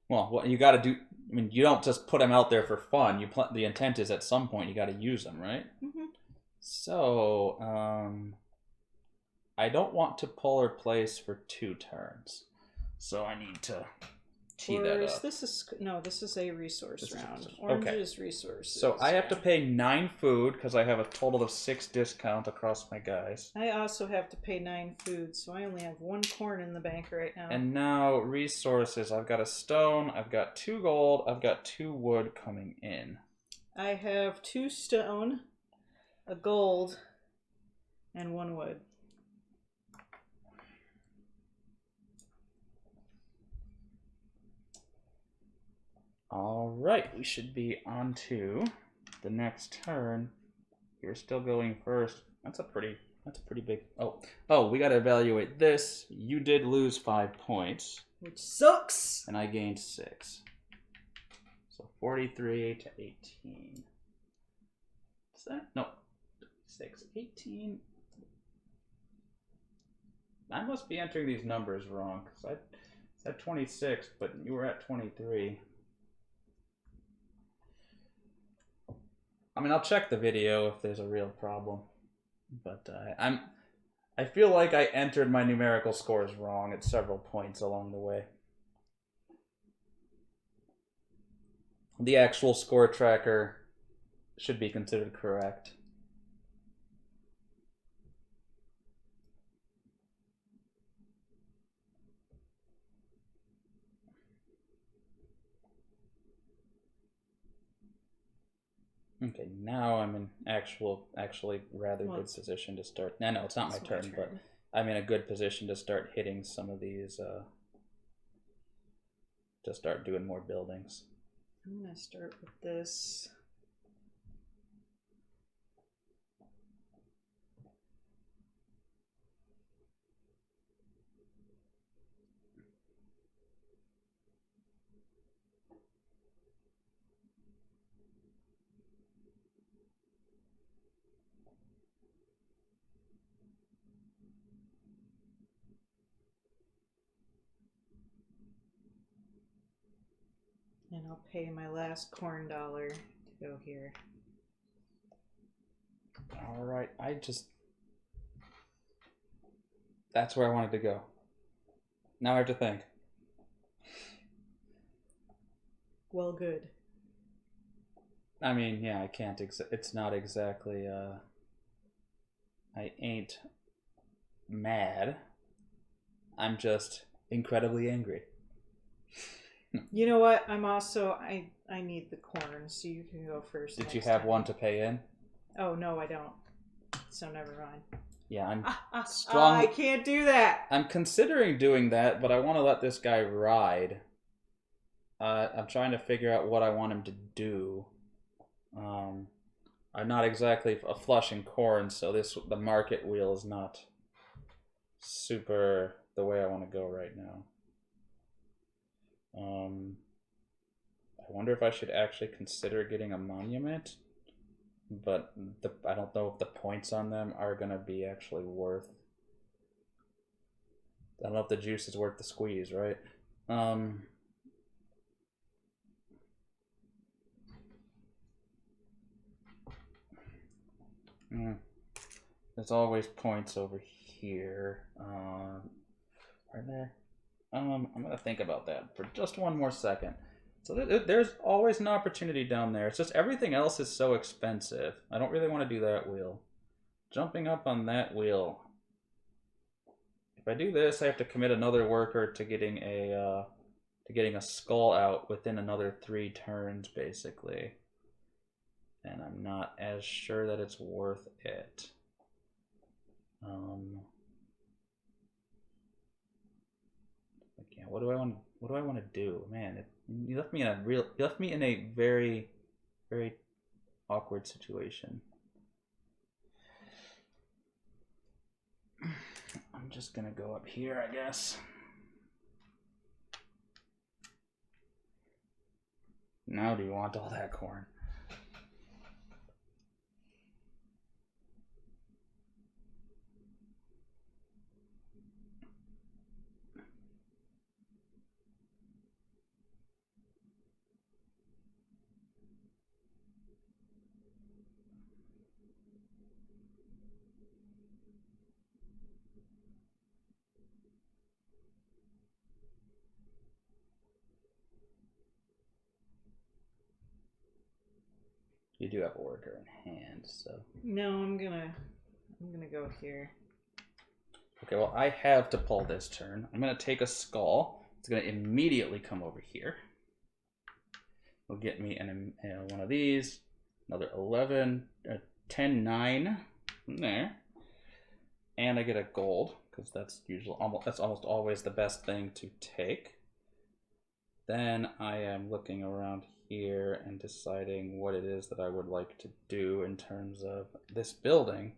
Speaker 1: Well, what you got to do, I mean, you don't just put him out there for fun. The intent is at some point you got to use him, right?
Speaker 2: Mm-hmm.
Speaker 1: So, I don't want to pull or place for 2 turns. So I need to tee that up.
Speaker 2: This is a resource round. Orange is resources.
Speaker 1: So I have to pay 9 food because I have a total of 6 discount across my guys.
Speaker 2: I also have to pay 9 food, so I only have 1 corn in the bank right now.
Speaker 1: And now resources. I've got a stone, I've got 2 gold, I've got 2 wood coming in.
Speaker 2: I have 2 stone, a gold, and 1 wood.
Speaker 1: All right, we should be on to the next turn. You're still going first. That's a pretty big. Oh, we got to evaluate this. You did lose 5 points,
Speaker 2: which sucks.
Speaker 1: And I gained 6. So 43 to 18. Is that no? 6, 18. I must be entering these numbers wrong because I said 26, but you were at 23. I mean, I'll check the video if there's a real problem, but I feel like I entered my numerical scores wrong at several points along the way. The actual score tracker should be considered correct. Okay, now I'm in actually rather good position to start. No, it's not my turn, but I'm in a good position to start hitting some of these, to start doing more buildings.
Speaker 2: I'm going to start with this. I'll pay my last corn dollar to go here.
Speaker 1: All right, that's where I wanted to go. Now I have to think.
Speaker 2: Well, good.
Speaker 1: I mean, yeah, I can't. It's not exactly. I ain't mad. I'm just incredibly angry.
Speaker 2: You know what? I'm also I need the corn, so you can go first.
Speaker 1: Did you have
Speaker 2: time.
Speaker 1: one to pay in?
Speaker 2: Oh no, I don't. So never mind.
Speaker 1: Yeah, I'm strong.
Speaker 2: I can't do that.
Speaker 1: I'm considering doing that, but I want to let this guy ride. I'm trying to figure out what I want him to do. I'm not exactly a flush in corn, so the market wheel is not super the way I want to go right now. I wonder if I should actually consider getting a monument, but I don't know if the points on them are going to be actually worth. I don't know if the juice is worth the squeeze, right? There's always points over here. Are there? I'm gonna think about that for just one more second. So there's always an opportunity down there. It's just everything else is so expensive. I don't really want to do that wheel. Jumping up on that wheel. If I do this, I have to commit another worker to getting a skull out within another 3 turns, basically. And I'm not as sure that it's worth it. Again, what do I want to do? Man, you left me in a very, very awkward situation. I'm just gonna go up here, I guess. Now do you want all that corn? You do have a worker in hand, so.
Speaker 2: No, I'm gonna go here.
Speaker 1: Okay, well, I have to pull this turn. I'm gonna take a skull. It's gonna immediately come over here. Will get me one of these. Another 11, 10, 9 from there. And I get a gold, because that's almost always the best thing to take. Then I am looking around here and deciding what it is that I would like to do in terms of this building.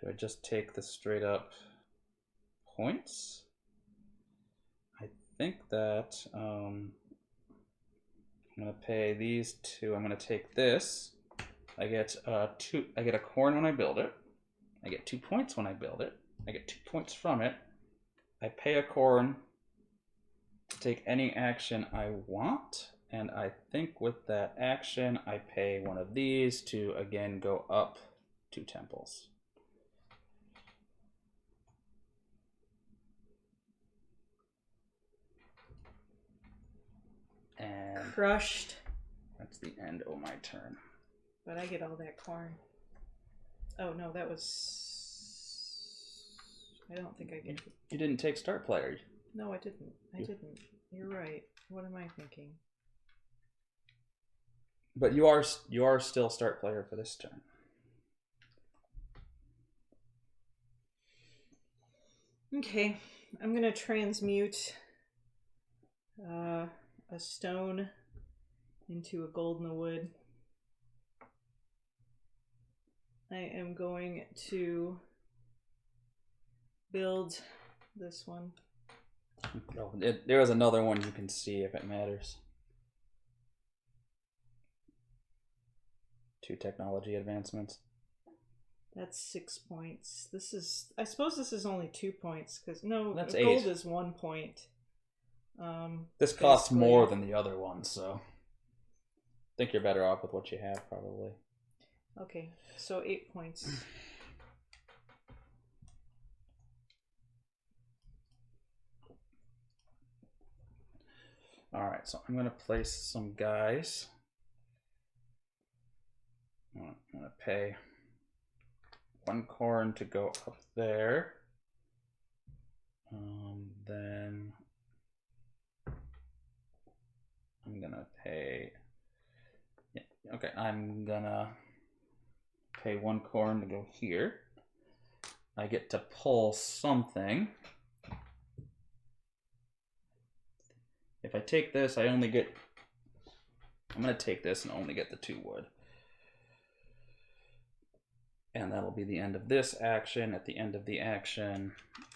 Speaker 1: Do I just take the straight up points? I think that I'm gonna pay these two. I'm gonna take this. I get I get a corn when I build it. I get 2 points when I build it. I get 2 points from it. I pay a corn to take any action I want. And I think with that action, I pay one of these to, again, go up 2 temples. And
Speaker 2: crushed.
Speaker 1: That's the end of my turn.
Speaker 2: But I get all that corn. Oh, no, that was... I don't think I get...
Speaker 1: You didn't take start player.
Speaker 2: No, I didn't. I didn't. You're right. What am I thinking?
Speaker 1: But you are still start player for this turn.
Speaker 2: Okay, I'm gonna transmute a stone into a golden wood. I am going to build this one.
Speaker 1: Oh, there is another one you can see if it matters. 2 technology advancements.
Speaker 2: That's 6 points. This is, I suppose this is only 2 points, because no,
Speaker 1: That's
Speaker 2: gold
Speaker 1: 8.
Speaker 2: is 1 point.
Speaker 1: This costs
Speaker 2: basically.
Speaker 1: more than the other one, so I think you're better off with what you have, probably.
Speaker 2: Okay, so 8 points.
Speaker 1: Alright, so I'm going to place some guys. I'm going to pay 1 corn to go up there. Then I'm going to pay... Yeah, okay, I'm going to pay 1 corn to go here. I get to pull something. If I take this, I only get... I'm going to take this and only get the 2 wood. And that'll be the end of this action. At the end of the action,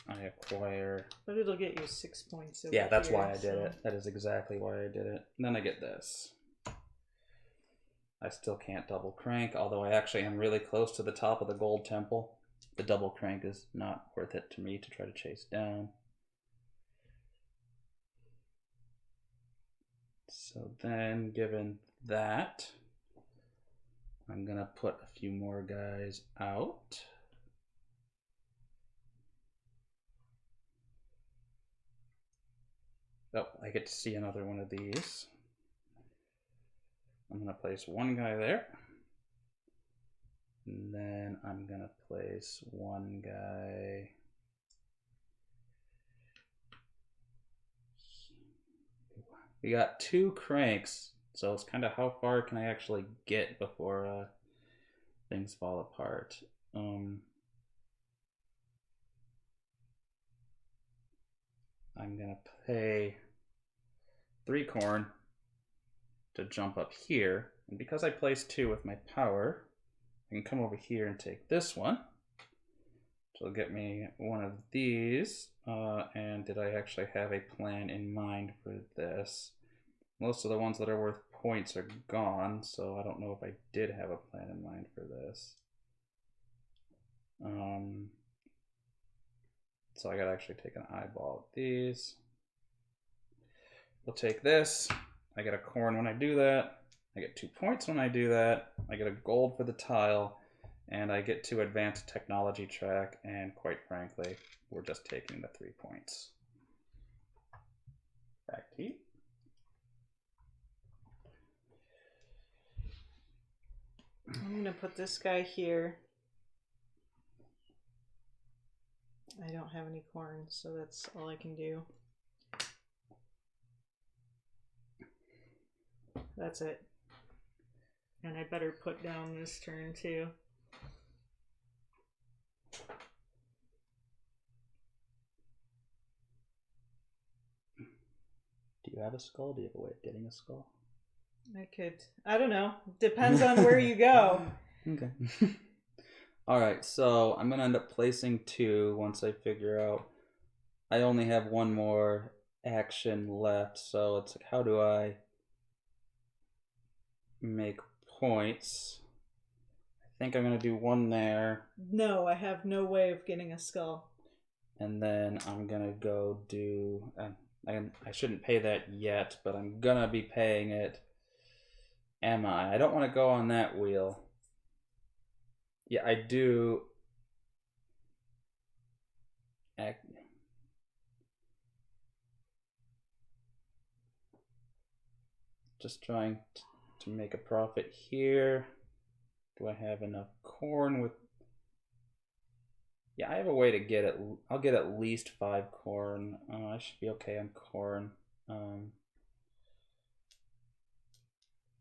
Speaker 1: I acquire...
Speaker 2: But it'll get you 6 points over
Speaker 1: Yeah, that's
Speaker 2: here,
Speaker 1: why I did it. That is exactly why I did it. And then I get this. I still can't double crank, although I actually am really close to the top of the gold temple. The double crank is not worth it to me to try to chase down. So then, given that, I'm going to put a few more guys out. Oh, I get to see another one of these. I'm going to place 1 guy there. And then I'm going to place 1 guy... We got 2 cranks, so it's kind of how far can I actually get before things fall apart. I'm going to pay 3 corn to jump up here. And because I placed 2 with my power, I can come over here and take this one. So it'll get me one of these. And did I actually have a plan in mind for this? Most of the ones that are worth points are gone, so I don't know if I did have a plan in mind for this. So I gotta actually take an eyeball at these. We'll take this. I get a corn when I do that. I get 2 points when I do that. I get a gold for the tile. And I get to advance technology track, and quite frankly, we're just taking the 3 points. Back to you.
Speaker 2: I'm going to put this guy here. I don't have any corn, so that's all I can do. That's it. And I better put down this turn too.
Speaker 1: Do you have a skull? Do you have a way of getting a skull?
Speaker 2: I don't know. Depends on where you go.
Speaker 1: Okay. Alright, so I'm going to end up placing 2 once I figure out I only have 1 more action left. So it's like, how do I make points? I think I'm going to do 1 there.
Speaker 2: No, I have no way of getting a skull.
Speaker 1: And then I'm going to go do... I shouldn't pay that yet, but I'm going to be paying it. Am I? I don't want to go on that wheel. Yeah, I do. Just trying to make a profit here. Do I have enough corn with... Yeah, I have a way to get it. I'll get at least 5 corn. I should be okay on corn.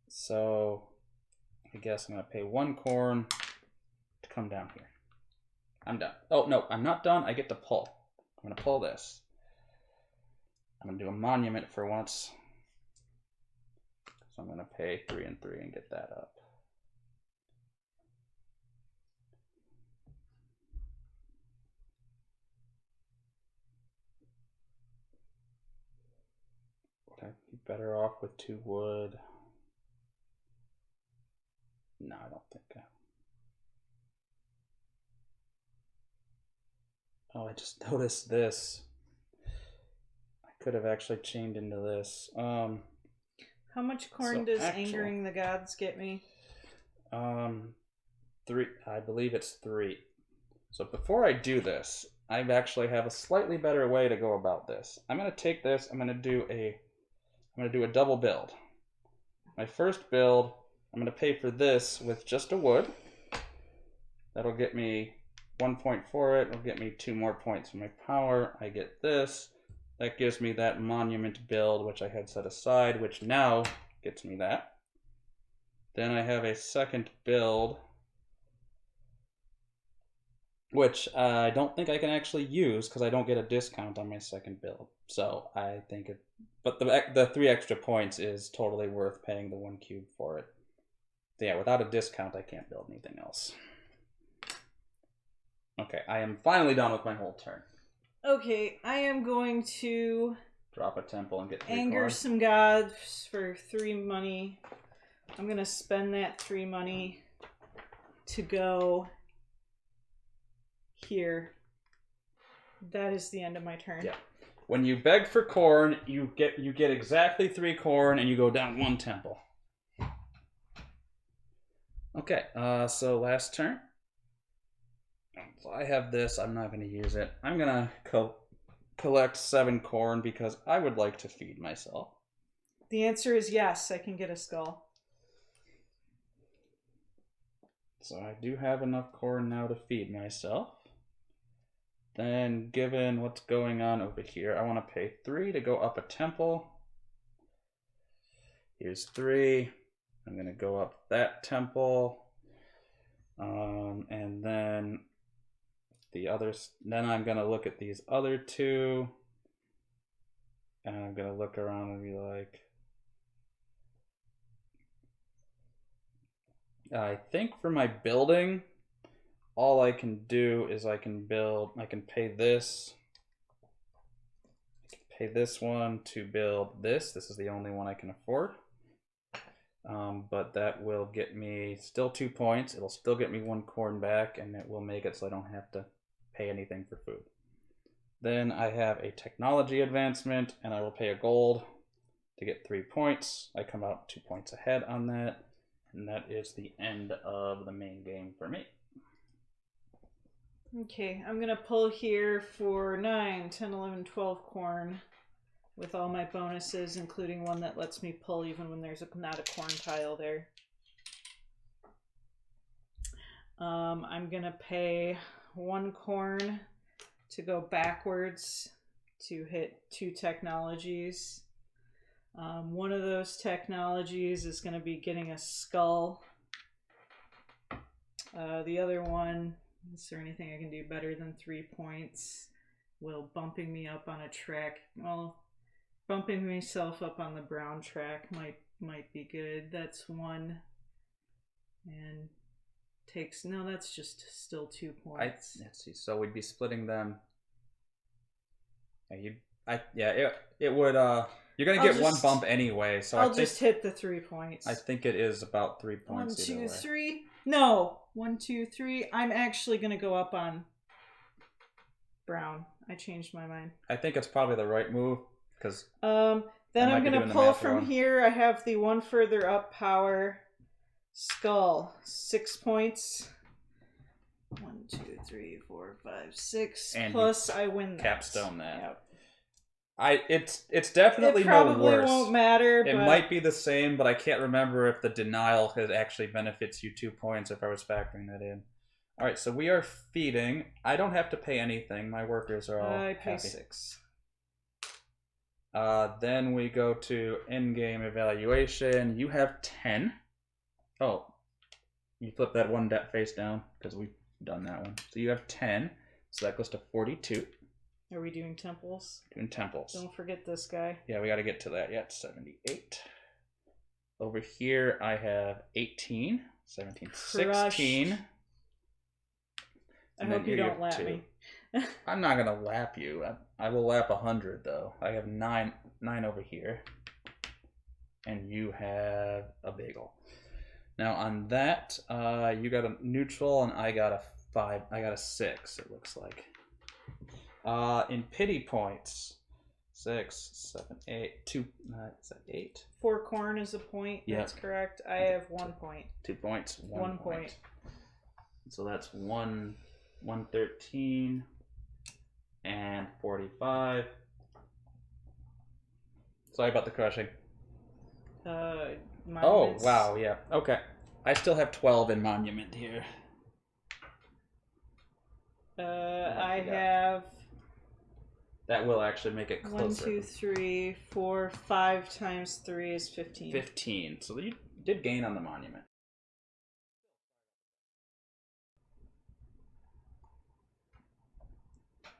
Speaker 1: So I guess I'm going to pay 1 corn to come down here. I'm done. Oh, no, I'm not done. I get to pull. I'm going to pull this. I'm going to do a monument for once. So I'm going to pay 3 and 3 and get that up. Would I be better off with 2 wood? No, I don't think I... Oh, I just noticed this. I could have actually chained into this.
Speaker 2: How much corn does Angering the Gods get me?
Speaker 1: 3. I believe it's 3. So before I do this, I actually have a slightly better way to go about this. I'm going to take this. I'm going to do a double build. My first build, I'm going to pay for this with just a wood. That'll get me 1 point for it. It'll get me 2 more points for my power. I get this. That gives me that monument build, which I had set aside, which now gets me that. Then I have a second build, which I don't think I can actually use because I don't get a discount on my second build. So I think it, but the 3 extra points is totally worth paying the 1 cube for it. So yeah, without a discount, I can't build anything else. Okay, I am finally done with my whole turn.
Speaker 2: Okay, I am going to
Speaker 1: drop a temple and get 3
Speaker 2: anger
Speaker 1: corn.
Speaker 2: some gods for 3 money. I'm gonna spend that 3 money to go here. That is the end of my turn.
Speaker 1: Yeah. When you beg for corn, you get exactly 3 corn, and you go down 1 temple. Okay. So last turn. So I have this. I'm not going to use it. I'm going to collect 7 corn because I would like to feed myself.
Speaker 2: The answer is yes. I can get a skull.
Speaker 1: So I do have enough corn now to feed myself. Then, given what's going on over here, I want to pay 3 to go up a temple. Here's 3. I'm going to go up that temple. And then the others. Then I'm going to look at these other 2. And I'm going to look around and be like, I think for my building, all I can do is I can pay this. I can pay this one to build this. This is the only one I can afford. But that will get me still 2 points. It'll still get me 1 corn back, and it will make it so I don't have to pay anything for food. Then I have a technology advancement, and I will pay a gold to get 3 points. I come out 2 points ahead on that. And that is the end of the main game for me.
Speaker 2: Okay, I'm going to pull here for 9, 10, 11, 12 corn with all my bonuses, including one that lets me pull even when there's not a corn tile there. I'm going to pay 1 corn to go backwards to hit 2 technologies. One of those technologies is going to be getting a skull. The other one, is there anything I can do better than 3 points? Will bumping me up on a track, well, bumping myself up on the brown track might be good. That's 1. And takes, no, that's just still 2 points.
Speaker 1: Let's see, so we'd be splitting them. It would, you're going to get 1 bump anyway, so
Speaker 2: I'll just hit the 3 points.
Speaker 1: I think it is about 3 points.
Speaker 2: 1, 2, 3. No, 1, 2, 3. I'm actually going to go up on brown. I changed my mind.
Speaker 1: I think it's probably the right move because.
Speaker 2: Then I'm going to pull from here. I have the 1 further up power skull. 6 points. 1, 2, 3, 4, 5, 6. And plus, I win that.
Speaker 1: Capstone that.
Speaker 2: Yep.
Speaker 1: It's definitely no worse. It
Speaker 2: probably won't matter.
Speaker 1: It might be the same, but I can't remember if the denial actually benefits you 2 points if I was factoring that in. All right, so we are feeding. I don't have to pay anything. My workers are all
Speaker 2: I pay
Speaker 1: happy.
Speaker 2: 6.
Speaker 1: Then we go to in-game evaluation. You have 10. Oh, you flip that one face down because we've done that one. So you have 10. So that goes to 42.
Speaker 2: Are we doing temples?
Speaker 1: Doing temples.
Speaker 2: Don't forget this guy.
Speaker 1: Yeah, we got to get to that yet. 78. Over here, I have 18, 17,
Speaker 2: Crushed.
Speaker 1: 16.
Speaker 2: I hope you don't lap me.
Speaker 1: I'm not going to lap you. I will lap 100, though. I have 9 over here. And you have a bagel. Now, on that, you got a neutral, and I got a 5. I got a 6, it looks like. In pity points, 6, 7, 8. 2. Is that 8?
Speaker 2: 4 corn is a point.
Speaker 1: Yep.
Speaker 2: That's correct. I have 1 point.
Speaker 1: 2 points.
Speaker 2: 1 point.
Speaker 1: So that's 113 and 45. Sorry about the crushing. Oh, wow, yeah. Okay. I still have 12 in monument here.
Speaker 2: I have...
Speaker 1: That will actually make it closer.
Speaker 2: 1, 2, 3, 4, 5 times 3 is 15.
Speaker 1: 15. So you did gain on the monument.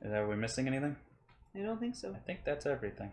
Speaker 1: Are we missing anything?
Speaker 2: I don't think so.
Speaker 1: I think that's everything.